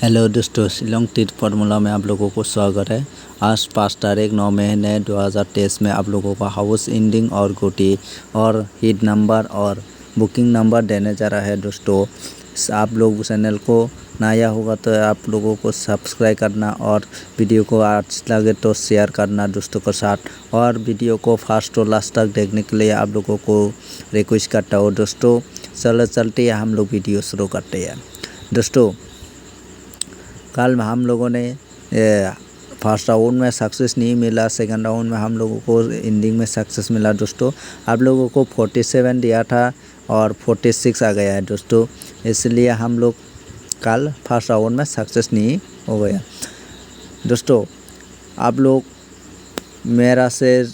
Hello दोस्तों, Shillong tit formula में आप लोगों को स्वागत है। आज 5 तारीख 9 महीने 2023 में आप लोगों को हाउस एंडिंग और गोटी और हीट नंबर और बुकिंग नंबर देने जा रहा है। दोस्तों, आप लोग चैनल को नया होगा तो आप लोगों को सब्सक्राइब करना और वीडियो को अच्छा लगे तो शेयर करना दोस्तों के साथ, और वीडियो को फर्स्ट और लास्ट तक देखने के लिए आप लोगों को रिक्वेस्ट करता हूँ। दोस्तों, चलते हम लोग वीडियो शुरू करते हैं। दोस्तों, कल हम लोगों ने फर्स्ट राउंड में सक्सेस नहीं मिला, सेकंड राउंड में हम लोगों को एंडिंग में सक्सेस मिला। दोस्तों, आप लोगों को 47 दिया था और 46 आ गया है दोस्तों, इसलिए हम लोग कल फर्स्ट राउंड में सक्सेस नहीं हो गया। दोस्तों, आप लोग मेरा से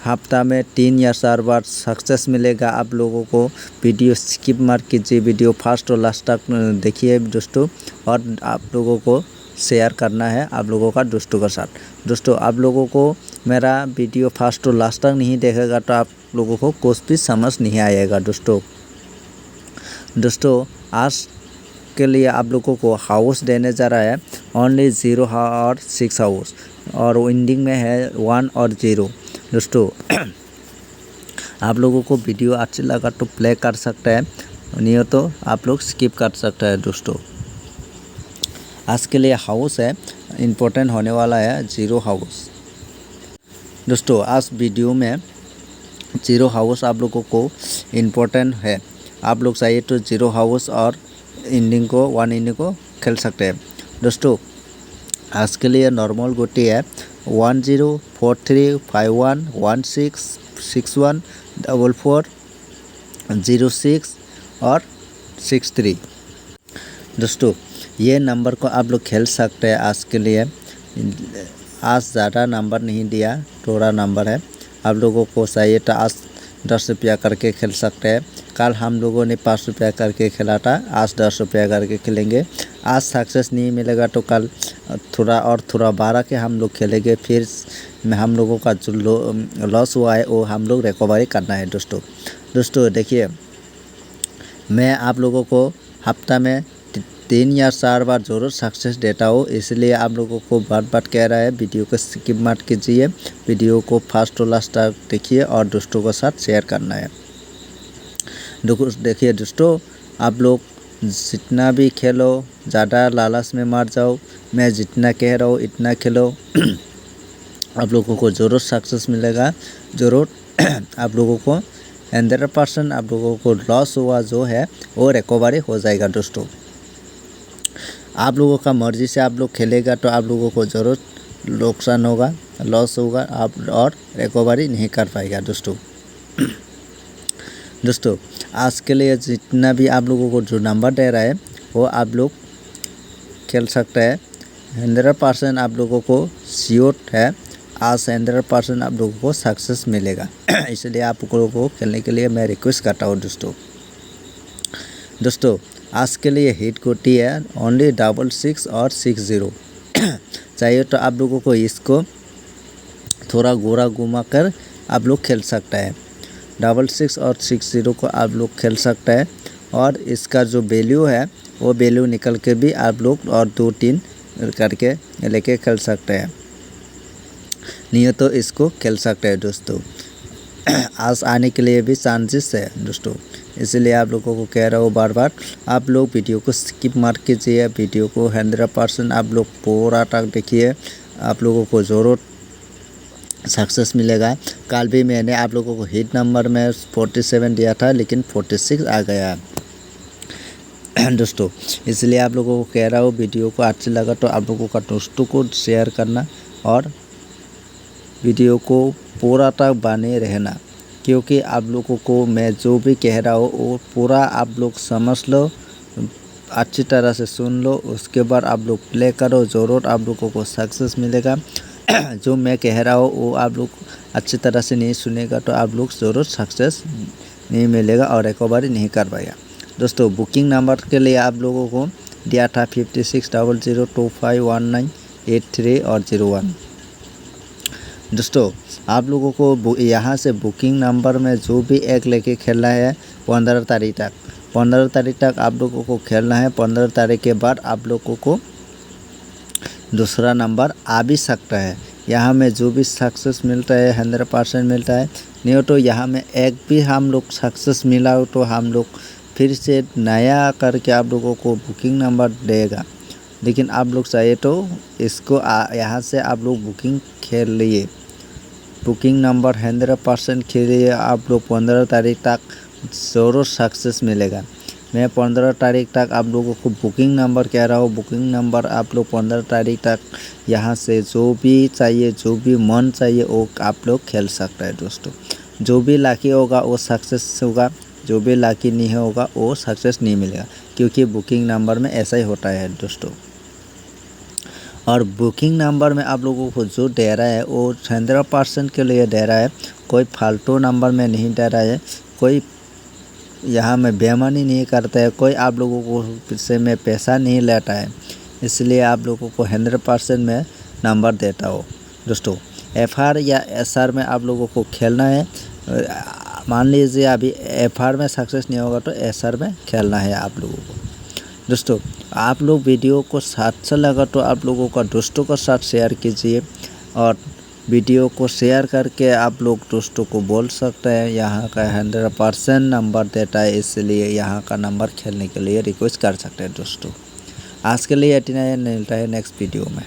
हफ्ता में 3 या 4 बार सक्सेस मिलेगा। आप लोगों को वीडियो स्किप मत कीजिए, वीडियो फर्स्ट और लास्ट तक देखिए दोस्तों, और आप लोगों को शेयर करना है आप लोगों का दोस्तों के साथ। दोस्तों, आप लोगों को मेरा वीडियो फर्स्ट और लास्ट तक नहीं देखेगा तो आप लोगों को कुछ भी समझ नहीं आएगा। दोस्तों, आज के लिए आप लोगों को हाउस देने जा रहा है ओनली 0 और 6 हाउस, और एंडिंग में है 1 और 0। दोस्तों, आप लोगों को वीडियो अच्छी लगा तो प्ले कर सकते हैं, नहीं तो आप लोग स्किप कर सकते हैं। दोस्तों, आज के लिए हाउस है इम्पोर्टेंट होने वाला है 0 हाउस। दोस्तों, आज वीडियो में 0 हाउस आप लोगों को इम्पोर्टेंट है। आप लोग चाहिए तो 0 हाउस और एंडिंग को 1 एंडिंग को खेल सकते हैं। दोस्तों, आज के लिए नॉर्मल गोटी है 10 43 51 16 61 44 06 और 63। दोस्तों, ये नंबर को आप लोग खेल सकते हैं। आज के लिए आज ज़्यादा नंबर नहीं दिया, थोड़ा नंबर है। आप लोगों को चाहिए तो आज 10 रुपया करके खेल सकते हैं। कल हम लोगों ने 5 रुपया करके खेला था, आज 10 रुपया करके खेलेंगे। आज सक्सेस नहीं मिलेगा तो कल थोड़ा बढ़ा के हम लोग खेलेंगे। फिर हम लोगों का जो लॉस हुआ है वो हम लोग रिकवरी करना है। दोस्तों देखिए, मैं आप लोगों को हफ्ता में 3 या 4 बार ज़रूर सक्सेस देता हूँ, इसलिए आप लोगों को बार कह रहा है वीडियो को स्किप मत कीजिए, वीडियो को फर्स्ट और लास्ट तक देखिए और दोस्तों के साथ शेयर करना है। देखिए दोस्तों, आप लोग जितना भी खेलो ज़्यादा लालच में मत जाओ। मैं जितना कह रहा हूँ इतना खेलो, आप लोगों को ज़रूर सक्सेस मिलेगा। ज़रूर आप लोगों को 100% आप लोगों को लॉस हुआ जो है वो रिकवरी हो जाएगा। दोस्तों, आप लोगों का मर्जी से आप लोग खेलेगा तो आप लोगों को ज़रूर नुकसान होगा, लॉस होगा, आप और रिकवरी नहीं कर पाएगा। दोस्तों, आज के लिए जितना भी आप लोगों को जो नंबर दे रहा है वो आप लोग खेल सकते हैं। 100% आप लोगों को श्योर है, आज 100% आप लोगों को सक्सेस मिलेगा। इसलिए आप लोगों को खेलने के लिए मैं रिक्वेस्ट करता हूँ। दोस्तों, आज के लिए हिट गोटी है ओनली 66 और 60। चाहिए तो आप लोगों को इसको थोड़ा गोरा घुमा कर आप लोग खेल सकते हैं। 66 और 60 को आप लोग खेल सकते हैं, और इसका जो वैल्यू है वो वैल्यू निकल के भी आप लोग और 2-3 करके लेके खेल सकते हैं, नहीं तो इसको खेल सकते हैं। दोस्तों, आज आने के लिए भी चांसेस है। दोस्तों, इसलिए आप लोगों को कह रहा हूँ बार आप लोग वीडियो को स्किप मत कीजिए, वीडियो को 100% आप लोग पूरा तक देखिए, आप लोगों को ज़रूर सक्सेस मिलेगा। कल भी मैंने आप लोगों को हिट नंबर में 47 दिया था, लेकिन 46 आ गया दोस्तों, इसलिए आप लोगों को कह रहा हूँ वीडियो को अच्छा लगा तो आप लोगों का दोस्तों को शेयर करना और वीडियो को पूरा तक बने रहना, क्योंकि आप लोगों को मैं जो भी कह रहा हूँ वो पूरा आप लोग समझ लो, अच्छी तरह से सुन लो, उसके बाद आप लोग प्ले करो, ज़रूर आप लोगों को सक्सेस मिलेगा। जो मैं कह रहा हूँ वो आप लोग अच्छी तरह से नहीं सुनेगा तो आप लोग ज़रूर सक्सेस नहीं मिलेगा और रिकवरी नहीं कर पाएगा। दोस्तों, बुकिंग नंबर के लिए आप लोगों को दिया था 56 00 25 19 83 और 01। दोस्तों, आप लोगों को यहाँ से बुकिंग नंबर में जो भी एक लेके खेलना है 15 तारीख तक, 15 तारीख तक आप लोगों को खेलना है। 15 तारीख के बाद आप लोगों को दूसरा नंबर आ भी सकता है। यहाँ में जो भी सक्सेस मिलता है 100% मिलता है, नहीं तो यहाँ में एक भी हम लोग सक्सेस मिला हो तो हम लोग फिर से नया करके आप लोगों को बुकिंग नंबर देगा। लेकिन आप लोग चाहिए तो इसको यहाँ से आप लोग बुकिंग खेल लिए, बुकिंग नंबर 100% खेलिए। आप लोग 15 तारीख तक ज़रूर सक्सेस मिलेगा। मैं 15 तारीख तक आप लोगों को बुकिंग नंबर कह रहा हूँ। बुकिंग नंबर आप लोग 15 तारीख तक यहाँ से जो भी चाहिए, जो भी मन चाहिए वो आप लोग खेल सकता है दोस्तों। जो भी लाकी होगा वो सक्सेस होगा, जो भी लाकी नहीं होगा वो सक्सेस नहीं मिलेगा, क्योंकि बुकिंग नंबर में ऐसा ही होता है दोस्तों। और बुकिंग नंबर में आप लोगों को जो दे रहा है वो 100% के लिए दे रहा है, कोई फालतू नंबर में नहीं दे रहा है, कोई यहाँ में बेईमानी नहीं करता है, कोई आप लोगों को से में पैसा नहीं लेता है। इसलिए आप लोगों को 100% में नंबर देता हो दोस्तों। FR या SR में आप लोगों को खेलना है। मान लीजिए अभी FR में सक्सेस नहीं होगा तो SR में खेलना है आप लोगों को दोस्तों। आप लोग वीडियो को साथ से लगा तो आप लोगों का दोस्तों के साथ शेयर कीजिए, और वीडियो को शेयर करके आप लोग दोस्तों को बोल सकते हैं यहाँ का 100% नंबर देता है, इसलिए यहाँ का नंबर खेलने के लिए रिक्वेस्ट कर सकते हैं दोस्तों। आज के लिए इतना ही, मिलता है नेक्स्ट वीडियो में।